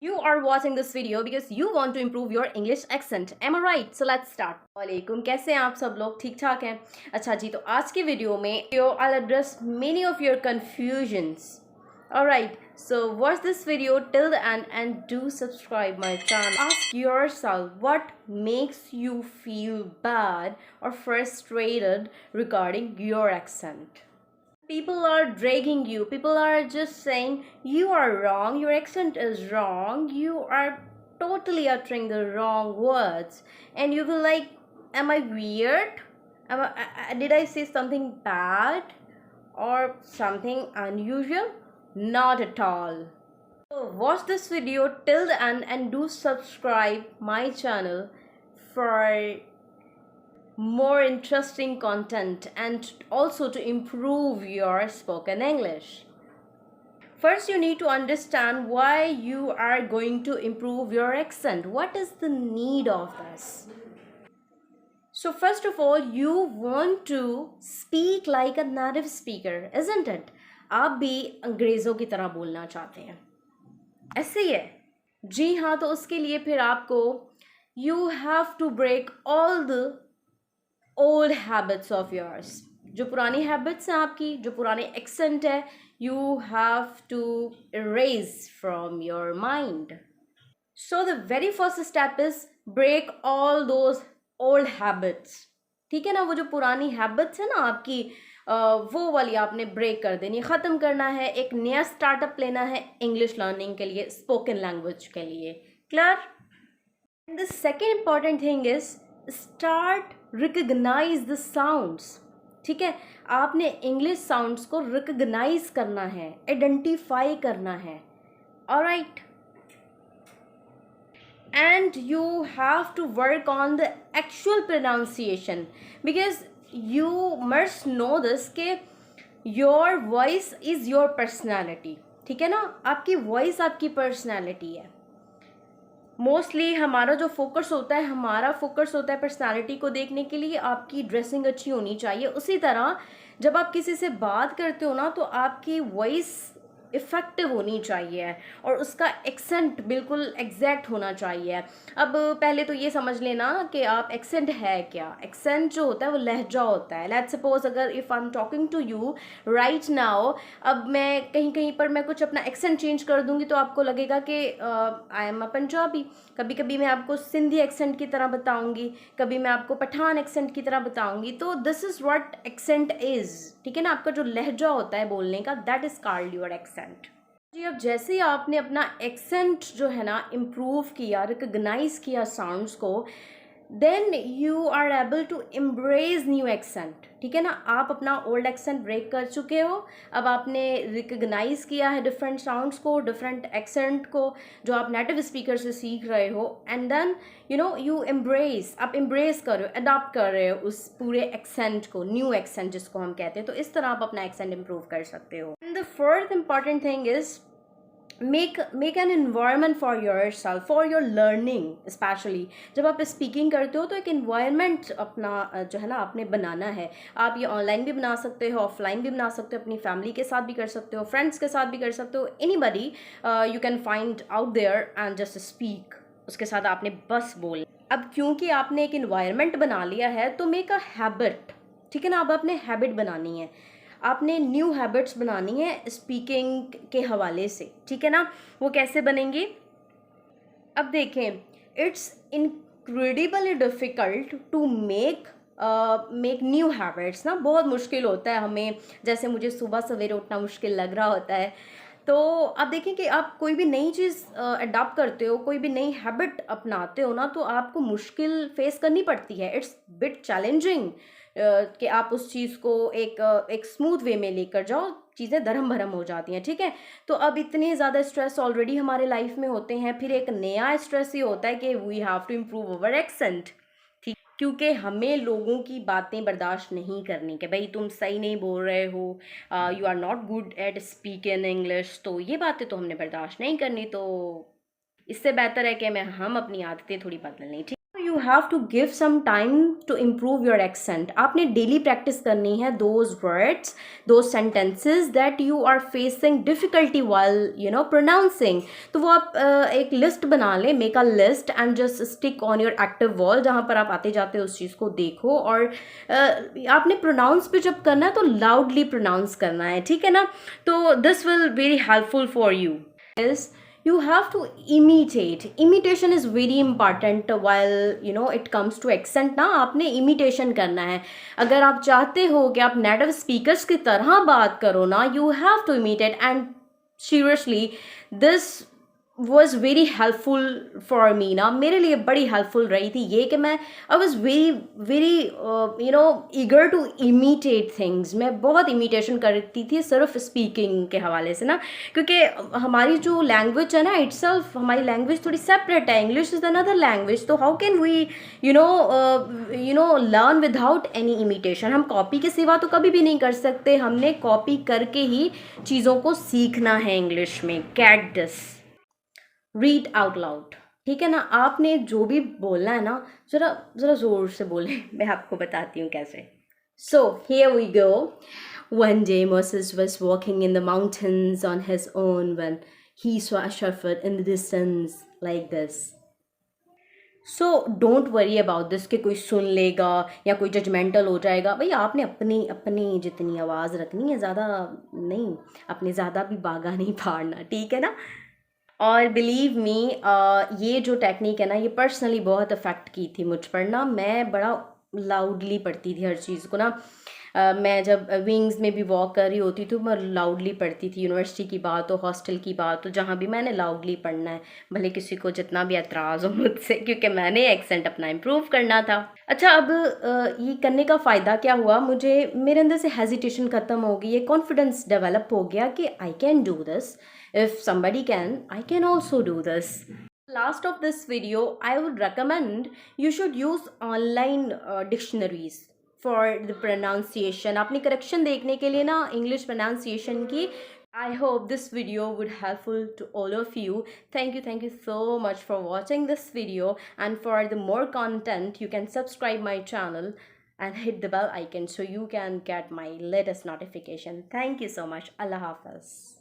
You are watching this video because you want to improve your English accent. Am I right? So let's start. वालेकुम, कैसे हैं आप सब लोग? ठीक ठाक हैं? अच्छा जी, तो आज की वीडियो में I'll address many of your confusions. Alright, so watch this video till the end and do subscribe my channel. Ask yourself what makes you feel bad or frustrated regarding your accent. People are dragging you, people are just saying you are wrong, your accent is wrong, you are totally uttering the wrong words, and you will like, am I weird, did I say something bad or something unusual? Not at all. So watch this video till the end and do subscribe my channel for more interesting content and also to improve your spoken English. First, you need to understand why you are going to improve your accent. What is the need of this? So first of all, you want to speak like a native speaker, isn't it? आप भी अंग्रेज़ों की तरह बोलना चाहते हैं, ऐसे ही है जी हाँ। तो उसके लिए फिर आपको you have to break all the old habits of yours, जो पुरानी हैबिट्स हैं आपकी, जो पुराने एक्सेंट है, you have to erase from your mind. So the very first step is break all those old habits. ठीक है ना, वो जो पुरानी हैबिट्स है ना आपकी, वो वाली आपने ब्रेक कर देनी, ख़त्म करना है. एक नया स्टार्टअप लेना है इंग्लिश लर्निंग के लिए, स्पोकन लैंग्वेज के लिए. Clear? The second important thing is start recognise the sounds. ठीक है, आपने इंग्लिश साउंड्स को रिकग्नाइज करना है, आइडेंटिफाई करना है. Alright, and you have to work on the actual pronunciation because you must know this के your voice is your personality. ठीक है ना, आपकी वॉइस आपकी पर्सनैलिटी है. मोस्टली हमारा जो फोकस होता है पर्सनालिटी को देखने के लिए. आपकी ड्रेसिंग अच्छी होनी चाहिए. उसी तरह जब आप किसी से बात करते हो ना, तो आपकी वॉइस इफ़ेक्टिव होनी चाहिए और उसका एक्सेंट बिल्कुल एग्जैक्ट होना चाहिए. अब पहले तो ये समझ लेना कि आप एक्सेंट है क्या. एक्सेंट जो होता है वो लहजा होता है. लेट्स सपोज अगर if I am talking to you right now, अब मैं कहीं कहीं पर मैं कुछ अपना एक्सेंट चेंज कर दूंगी तो आपको लगेगा कि आई एम अ पंजाबी. कभी कभी मैं आपको सिंधी एक्सेंट की तरह बताऊंगी, कभी मैं आपको पठान एक्सेंट की तरह बताऊंगी. तो this is what accent is. ठीक है ना, आपका जो लहजा होता है बोलने का, that is called your accent जी. अब जैसे ही आपने अपना एक्सेंट जो है ना इम्प्रूव किया, रिकग्नाइज किया साउंड्स को, then you are able to embrace new accent. ठीक है ना, आप अपना ओल्ड एक्सेंट ब्रेक कर चुके हो. अब आपने रिकग्नाइज किया है डिफरेंट साउंड्स को, डिफरेंट एक्सेंट को जो आप नेटिव स्पीकर से सीख रहे हो. एंड देन यू एम्ब्रेस, आप एम्ब्रेस कर रहे हो, अडॉप्ट कर रहे हो उस पूरे एक्सेंट को, न्यू एक्सेंट जिसको हम कहते हैं. तो इस तरह आप अपना एक्सेंट इम्प्रूव कर सकते हो. And the fourth important thing is make an environment for yourself, for your learning especially. जब आप स्पीकिंग करते हो तो एक environment अपना जो है ना आपने बनाना है. आप ये ऑनलाइन भी बना सकते हो, ऑफलाइन भी बना सकते हो, अपनी फैमिली के साथ भी कर सकते हो, फ्रेंड्स के साथ भी कर सकते हो. Anybody you can find out there and just speak. उसके साथ आपने बस बोल. अब क्योंकि आपने एक environment बना लिया है तो मेक अ हैबिट. ठीक है ना, अब आपने हैबिट बनानी है, आपने न्यू हैबिट्स बनानी है स्पीकिंग के हवाले से. ठीक है ना, वो कैसे बनेंगे? अब देखें, it's incredibly difficult to make new habits ना. बहुत मुश्किल होता है हमें, जैसे मुझे सुबह सवेरे उठना मुश्किल लग रहा होता है. तो आप देखें कि आप कोई भी नई चीज़ अडॉप्ट करते हो, कोई भी नई हैबिट अपनाते हो ना, तो आपको मुश्किल फेस करनी पड़ती है. इट्स बिट चैलेंजिंग कि आप उस चीज़ को एक स्मूथ वे में लेकर जाओ. चीज़ें धर्म भरम हो जाती हैं. ठीक है, तो अब इतने ज़्यादा स्ट्रेस ऑलरेडी हमारे लाइफ में होते हैं, फिर एक नया स्ट्रेस ये होता है कि we have to improve our accent. ठीक, क्योंकि हमें लोगों की बातें बर्दाश्त नहीं करनी कि भाई तुम सही नहीं बोल रहे हो, you are not good at speak in English. तो ये बातें तो हमने बर्दाश्त नहीं करनी. तो इससे बेहतर है कि हम अपनी आदतें थोड़ी बदल लें. ठीक, you you have to give some time to improve your accent. आपने डेली प्रैक्टिस करनी है those words, those sentences that you are facing difficulty while pronouncing. तो वो आप एक लिस्ट बना लें, make a list and just stick on your active wall, जहाँ पर आप आते जाते उस चीज़ को देखो, और आपने प्रोनाउंस पे जब करना है तो लाउडली प्रोनाउंस करना है, ठीक है ना. तो this will very helpful for you. Is you have to imitate. Imitation is very important while it comes to accent ना. आपने imitation करना है. अगर आप चाहते हो कि आप native speakers की तरह बात करो ना, you have to imitate. And seriously, this was very helpful for me ना. मेरे लिए बड़ी helpful रही थी ये कि मैं I was very eager to imitate things. मैं बहुत imitation करती थी सिर्फ speaking के हवाले से ना, क्योंकि हमारी जो language है ना itself, हमारी language थोड़ी separate है. English is another language. तो how can we learn without any imitation? हम copy के सिवा तो कभी भी नहीं कर सकते. हमने copy करके ही चीज़ों को सीखना है English में. Get this. Read out loud, ठीक है ना. आपने जो भी बोलना है ना, ज़रा ज़रा ज़ोर से बोले. मैं आपको बताती हूँ कैसे. So here we go. One day Moses was walking in the mountains on his own when he saw a shepherd in the distance like this. So don't worry about this कि कोई सुन लेगा या कोई जजमेंटल हो जाएगा. भाई आपने अपनी अपनी जितनी आवाज़ रखनी है, ज़्यादा नहीं, अपने ज़्यादा भी बागा नहीं फाड़ना, ठीक है ना. और बिलीव मी, ये जो टेक्निक है ना, ये पर्सनली बहुत अफेक्ट की थी मुझ पर ना. मैं बड़ा लाउडली पढ़ती थी हर चीज़ को ना. मैं जब विंग्स में भी वॉक कर रही होती तो मैं लाउडली पढ़ती थी. यूनिवर्सिटी की बात हो, हॉस्टल की बात हो, जहाँ भी मैंने लाउडली पढ़ना है, भले किसी को जितना भी एतराज़ हो मुझसे, क्योंकि मैंने एक्सेंट अपना इम्प्रूव करना था. अच्छा, अब ये करने का फ़ायदा क्या हुआ मुझे? मेरे अंदर से हेजिटेशन ख़त्म हो गई, ये कॉन्फिडेंस डेवलप हो गया कि I can do this. If somebody can, I can also do this. Last of this video, I would recommend you should use online dictionaries for the pronunciation. अपनी correction देखने के लिए ना English pronunciation की. I hope this video would helpful to all of you. Thank you so much for watching this video, and for the more content you can subscribe my channel and hit the bell icon so you can get my latest notification. Thank you so much. Allah Hafiz.